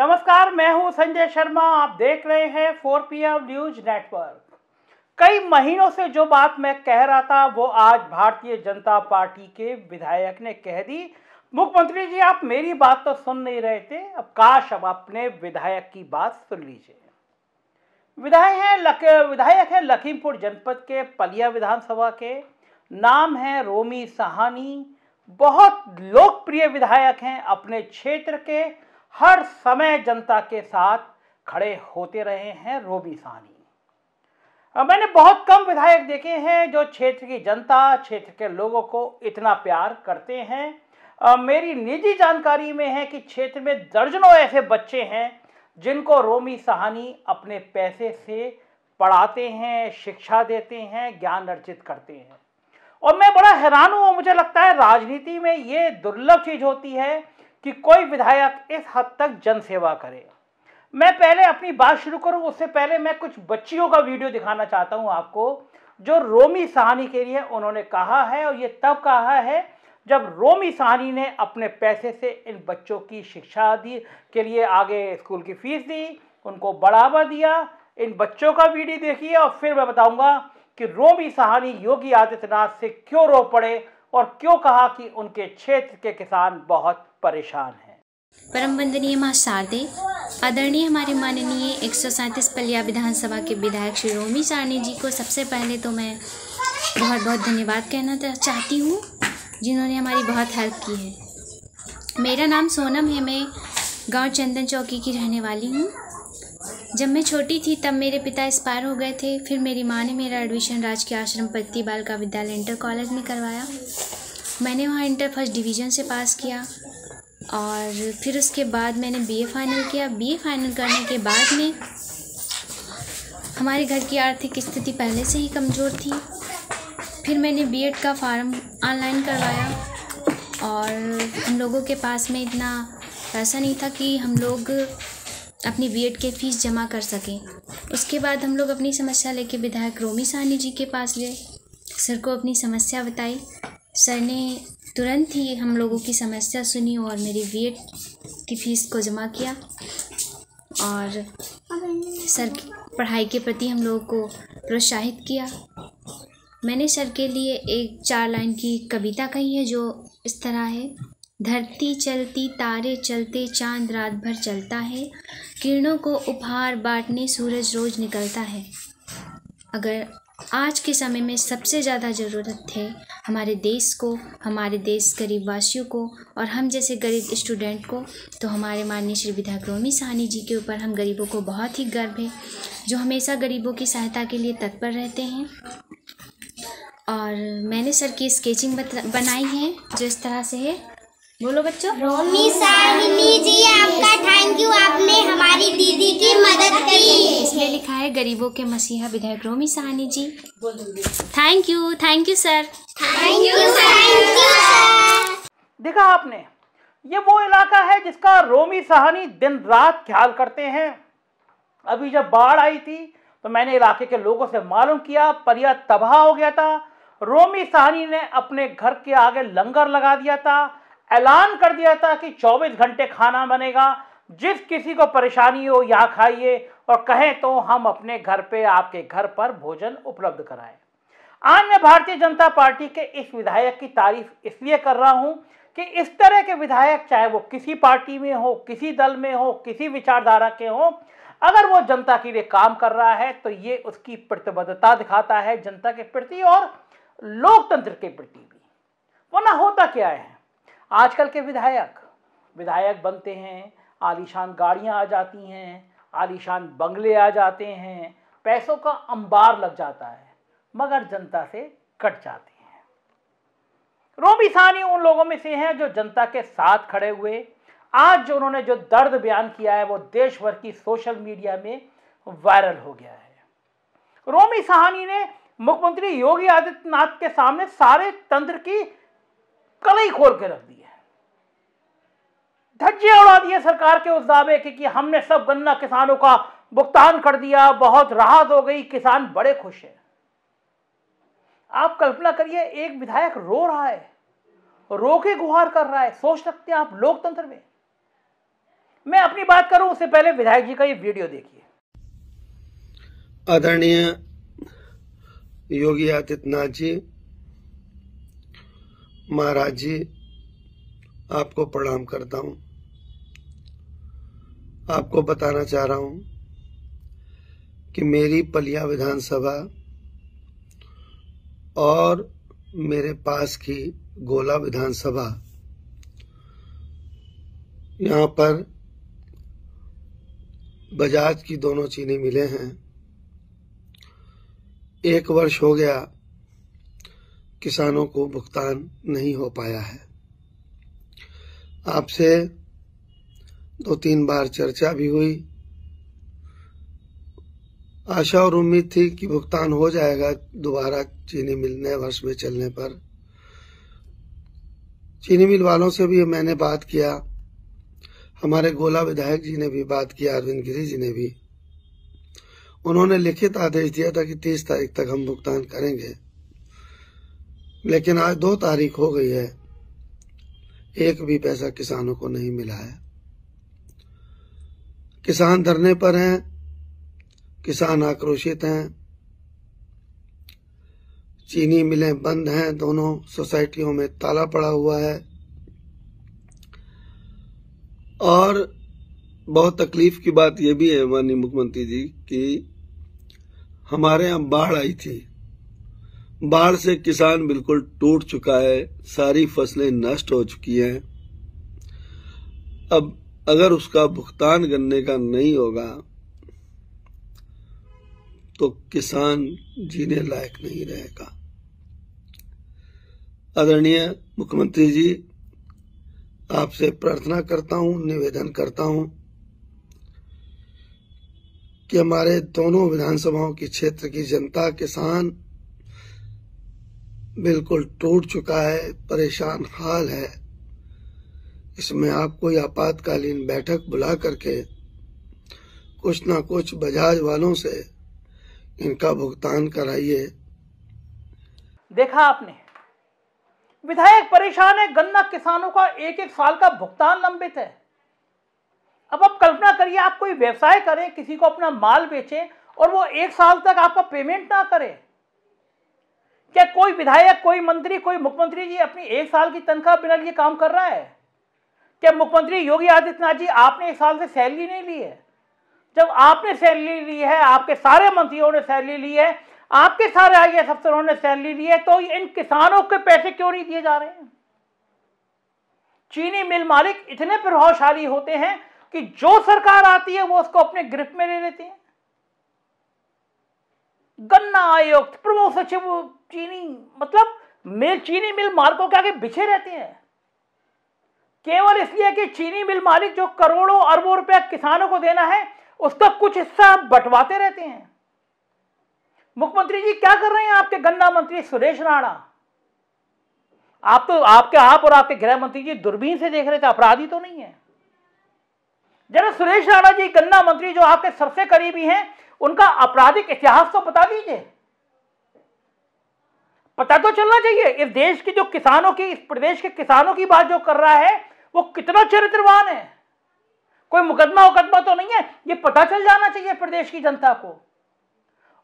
नमस्कार, मैं हूं संजय शर्मा। आप देख रहे हैं 4PM न्यूज नेटवर्क। कई महीनों से जो बात मैं कह रहा था वो आज भारतीय जनता पार्टी के विधायक ने कह दी। मुख्यमंत्री जी, आप मेरी बात तो सुन नहीं रहे थे, अब काश अब अपने विधायक की बात सुन लीजिए। विधायक है लखीमपुर जनपद के पलिया विधानसभा के, नाम है रोमी साहनी। बहुत लोकप्रिय विधायक हैं, अपने क्षेत्र के हर समय जनता के साथ खड़े होते रहे हैं रोमी साहनी। मैंने बहुत कम विधायक देखे हैं जो क्षेत्र की जनता, क्षेत्र के लोगों को इतना प्यार करते हैं। मेरी निजी जानकारी में है कि क्षेत्र में दर्जनों ऐसे बच्चे हैं जिनको रोमी साहनी अपने पैसे से पढ़ाते हैं, शिक्षा देते हैं, ज्ञान अर्जित करते हैं। और मैं बड़ा हैरान हूँ, मुझे लगता है राजनीति में ये दुर्लभ चीज़ होती है कि कोई विधायक इस हद तक जनसेवा करे। मैं पहले अपनी बात शुरू करूं उससे पहले मैं कुछ बच्चियों का वीडियो दिखाना चाहता हूं आपको, जो रोमी साहनी के लिए उन्होंने कहा है। और ये तब कहा है जब रोमी साहनी ने अपने पैसे से इन बच्चों की शिक्षा दी के लिए आगे स्कूल की फीस दी, उनको बढ़ावा दिया। इन बच्चों का वीडियो देखिए और फिर मैं बताऊंगा कि रोमी साहनी योगी आदित्यनाथ से क्यों रो पड़े और क्यों कहा कि उनके क्षेत्र के किसान बहुत परेशान हैं। परम वंदनीय महाशारदे, आदरणीय हमारे माननीय 137 पलिया विधानसभा के विधायक श्री रोमी साहनी जी को सबसे पहले तो मैं बहुत बहुत धन्यवाद कहना चाहती हूँ, जिन्होंने हमारी बहुत हेल्प की है। मेरा नाम सोनम है, मैं गांव चंदन चौकी की रहने वाली हूँ। जब मैं छोटी थी तब मेरे पिता एक्सपायर हो गए थे। फिर मेरी माँ ने मेरा एडमिशन राजकीय आश्रम पत्ती बालिका विद्यालय इंटर कॉलेज में करवाया। मैंने वहाँ इंटर फर्स्ट डिवीज़न से पास किया और फिर उसके बाद मैंने बीए फाइनल किया। बीए फाइनल करने के बाद में हमारे घर की आर्थिक स्थिति पहले से ही कमज़ोर थी। फिर मैंने बीएड का फार्म ऑनलाइन करवाया और हम लोगों के पास में इतना पैसा नहीं था कि हम लोग अपनी बीएड के फीस जमा कर सकें। उसके बाद हम लोग अपनी समस्या लेके विधायक रोमी साहनी जी के पास गए, सर को अपनी समस्या बताई। सर ने तुरंत ही हम लोगों की समस्या सुनी और मेरी बीएड की फ़ीस को जमा किया और सर की पढ़ाई के प्रति हम लोगों को प्रोत्साहित किया। मैंने सर के लिए एक 4 लाइन की कविता कही है जो इस तरह है। धरती चलती, तारे चलते, चांद रात भर चलता है, किरणों को उपहार बांटने सूरज रोज निकलता है। अगर आज के समय में सबसे ज़्यादा ज़रूरत है हमारे देश को, हमारे देश गरीब वासियों को और हम जैसे गरीब स्टूडेंट को, तो हमारे माननीय श्री विधायक रोमी साहनी जी के ऊपर हम गरीबों को बहुत ही गर्व है, जो हमेशा गरीबों की सहायता के लिए तत्पर रहते हैं। और मैंने सर की स्केचिंग बनाई है जो इस तरह से है। बोलो बच्चों। रोमी साहनी जी, आपका थैंक यू, आपने हमारी दीदी की मदद की। इसमें लिखा है गरीबों के मसीहा विधायक Romi Sahni ji. Thank you sir. Thank you sir. देखा आपने, ये वो इलाका है जिसका रोमी साहनी दिन रात ख्याल करते हैं। अभी जब बाढ़ आई थी तो मैंने इलाके के लोगों से मालूम किया, पलिया तबाह हो गया था। रोमी साहनी ने अपने घर के आगे लंगर लगा दिया था, ऐलान कर दिया था कि 24 घंटे खाना बनेगा, जिस किसी को परेशानी हो यहाँ खाइए और कहें तो हम अपने घर पे आपके घर पर भोजन उपलब्ध कराएं। आज मैं भारतीय जनता पार्टी के इस विधायक की तारीफ इसलिए कर रहा हूं कि इस तरह के विधायक, चाहे वो किसी पार्टी में हो, किसी दल में हो, किसी विचारधारा के हो, अगर वो जनता के लिए काम कर रहा है तो ये उसकी प्रतिबद्धता दिखाता है जनता के प्रति और लोकतंत्र के प्रति भी। वरना होता क्या है, आजकल के विधायक बनते हैं, आलीशान गाड़ियां आ जाती हैं, आलीशान बंगले आ जाते हैं, पैसों का अंबार लग जाता है, मगर जनता से कट जाते हैं। रोमी साहनी उन लोगों में से हैं जो जनता के साथ खड़े हुए। आज जो उन्होंने जो दर्द बयान किया है वो देश भर की सोशल मीडिया में वायरल हो गया है। रोमी साहनी ने मुख्यमंत्री योगी आदित्यनाथ के सामने सारे तंत्र की कलई खोल के रख दी है। धज्जियां उड़ा दी है सरकार के उस दावे के कि हमने सब गन्ना किसानों का भुगतान कर दिया, बहुत राहत हो गई, किसान बड़े खुश हैं। आप कल्पना करिए, एक विधायक रो रहा है, रो के गुहार कर रहा है। सोच सकते हैं आप लोकतंत्र में मैं अपनी बात करूं उससे पहले विधायक जी का ये वीडियो देखिए। आदरणीय योगी आदित्यनाथ जी, महाराज जी, आपको प्रणाम करता हूं। आपको बताना चाह रहा हूं कि मेरी पलिया विधानसभा और मेरे पास की गोला विधानसभा, यहाँ पर बजाज की दोनों चीनी मिलें हैं। 1 वर्ष हो गया किसानों को भुगतान नहीं हो पाया है। आपसे 2-3 बार चर्चा भी हुई। आशा और उम्मीद थी कि भुगतान हो जाएगा दोबारा चीनी मिल नए वर्ष में चलने पर। चीनी मिल वालों से भी मैंने बात किया, हमारे गोला विधायक जी ने भी बात किया, अरविंद गिरी जी ने भी। उन्होंने लिखित आदेश दिया था कि 30 तारीख तक हम भुगतान करेंगे, लेकिन आज 2 तारीख हो गई है, एक भी पैसा किसानों को नहीं मिला है। किसान धरने पर हैं, किसान आक्रोशित हैं, चीनी मिलें बंद हैं, दोनों सोसाइटियों में ताला पड़ा हुआ है। और बहुत तकलीफ की बात यह भी है माननीय मुख्यमंत्री जी कि हमारे यहाँ बाढ़ आई थी। बाढ़ से किसान बिल्कुल टूट चुका है, सारी फसलें नष्ट हो चुकी हैं। अब अगर उसका भुगतान करने का नहीं होगा तो किसान जीने लायक नहीं रहेगा। आदरणीय मुख्यमंत्री जी, आपसे प्रार्थना करता हूं, निवेदन करता हूं कि हमारे दोनों विधानसभाओं की क्षेत्र की जनता, किसान बिल्कुल टूट चुका है, परेशान हाल है। इसमें आप कोई आपातकालीन बैठक बुला करके कुछ ना कुछ बजाज वालों से इनका भुगतान कराइए। देखा आपने, विधायक परेशान है, गन्ना किसानों का 1-1 साल का भुगतान लंबित है। अब आप कल्पना करिए, आप कोई व्यवसाय करें, किसी को अपना माल बेचें और वो 1 साल तक आपका पेमेंट ना करे। क्या कोई विधायक, कोई मंत्री, कोई मुख्यमंत्री जी अपनी 1 साल की तनख्वाह बिना लिए काम कर रहा है? क्या मुख्यमंत्री योगी आदित्यनाथ जी, आपने 1 साल से सैलरी नहीं ली है? जब आपने सैलरी ली है, आपके सारे मंत्रियों ने सैलरी ली है, आपके सारे IAS अफसरों ने सैलरी ली है, तो इन किसानों के पैसे क्यों नहीं दिए जा रहे हैं? चीनी मिल मालिक इतने प्रभावशाली होते हैं कि जो सरकार आती है वो उसको अपने गिरफ्त में ले लेते हैं। गन्ना आयुक्त, प्रमुख सचिव चीनी, मतलब चीनी मिल मालिकों के आगे बिछे रहते हैं, केवल इसलिए कि चीनी मिल मालिक जो करोड़ों अरबों रुपया किसानों को देना है उसका कुछ हिस्सा बंटवाते रहते हैं। मुख्यमंत्री जी क्या कर रहे हैं? आपके गन्ना मंत्री सुरेश राणा, आप और आपके गृह मंत्री जी दूरबीन से देख रहे थे, अपराधी तो नहीं है। जरा सुरेश राणा जी, गन्ना मंत्री जो आपके सबसे करीबी हैं, उनका आपराधिक इतिहास तो बता दीजिए, पता तो चलना चाहिए। इस देश की जो किसानों की, इस प्रदेश के किसानों की बात जो कर रहा है वो कितना चरित्रवान है, कोई मुकदमा तो नहीं है, ये पता चल जाना चाहिए प्रदेश की जनता को।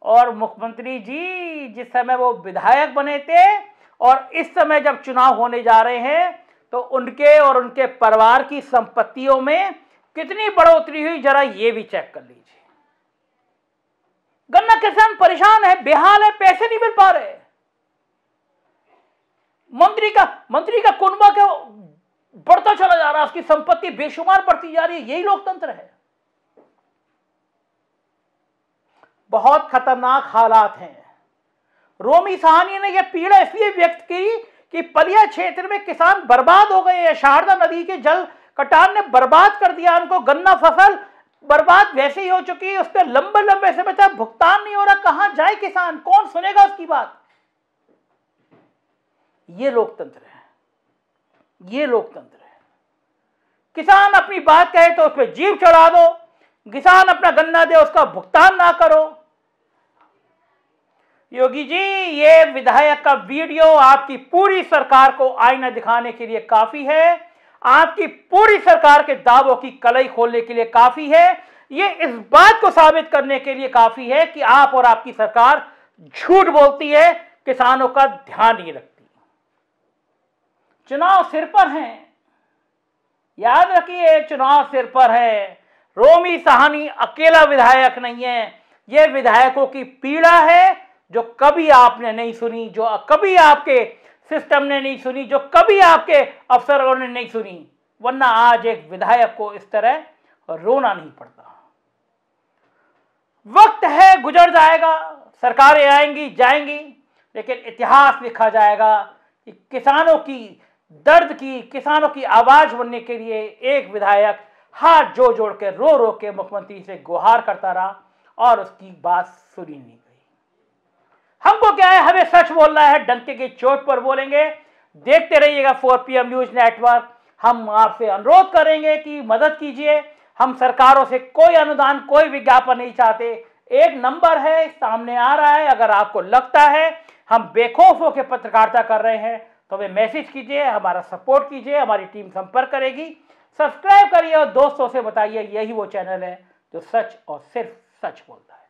और मुख्यमंत्री जी जिस समय वो विधायक बने थे और इस समय जब चुनाव होने जा रहे हैं तो उनके और उनके परिवार की संपत्तियों में कितनी बढ़ोतरी हुई, जरा ये भी चेक कर लीजिए। गन्ना किसान परेशान है, बेहाल है, पैसे नहीं मिल पा रहे। मंत्री का कुनबा क्या बढ़ता चला जा रहा है, उसकी संपत्ति बेशुमार बढ़ती जा रही है। यही लोकतंत्र है। बहुत खतरनाक हालात हैं। रोमी साहनी ने यह पीड़ा इसलिए व्यक्त की कि पलिया क्षेत्र में किसान बर्बाद हो गए हैं। शारदा नदी के जल कटान ने बर्बाद कर दिया उनको। गन्ना फसल बर्बाद वैसे ही हो चुकी है, उस पर लंबे लंबे समय तक भुगतान नहीं हो रहा। कहां जाए किसान, कौन सुनेगा उसकी बात? ये लोकतंत्र है, ये लोकतंत्र है। किसान अपनी बात कहे तो उस पर जीभ चढ़ा दो, किसान अपना गन्ना दे उसका भुगतान ना करो। योगी जी, ये विधायक का वीडियो आपकी पूरी सरकार को आईना दिखाने के लिए काफी है। आपकी पूरी सरकार के दावों की कलई खोलने के लिए काफी है। ये इस बात को साबित करने के लिए काफी है कि आप और आपकी सरकार झूठ बोलती है, किसानों का ध्यान नहीं रखती। चुनाव सिर पर हैं, याद रखिए, चुनाव सिर पर है। रोमी साहनी अकेला विधायक नहीं है, यह विधायकों की पीड़ा है जो कभी आपने नहीं सुनी, जो कभी आपके सिस्टम ने नहीं सुनी, जो कभी आपके अफसरों ने नहीं सुनी, वरना आज एक विधायक को इस तरह रोना नहीं पड़ता। वक्त है, गुजर जाएगा, सरकारें आएंगी जाएंगी, लेकिन इतिहास लिखा जाएगा कि किसानों की दर्द की, किसानों की आवाज बनने के लिए एक विधायक हाथ जोड़ के रो रो के मुख्यमंत्री से गुहार करता रहा और उसकी बात सुनी नहीं गई। हमको क्या है, हमें सच बोलना है, डंके की चोट पर बोलेंगे। देखते रहिएगा 4 PM न्यूज नेटवर्क। हम आपसे अनुरोध करेंगे कि मदद कीजिए। हम सरकारों से कोई अनुदान, कोई विज्ञापन नहीं चाहते। एक नंबर है, सामने आ रहा है। अगर आपको लगता है हम बेखौफ होकर पत्रकारिता कर रहे हैं तो हमें मैसेज कीजिए, हमारा सपोर्ट कीजिए, हमारी टीम संपर्क करेगी। सब्सक्राइब करिए और दोस्तों से बताइए, यही वो चैनल है जो सच और सिर्फ सच बोलता है।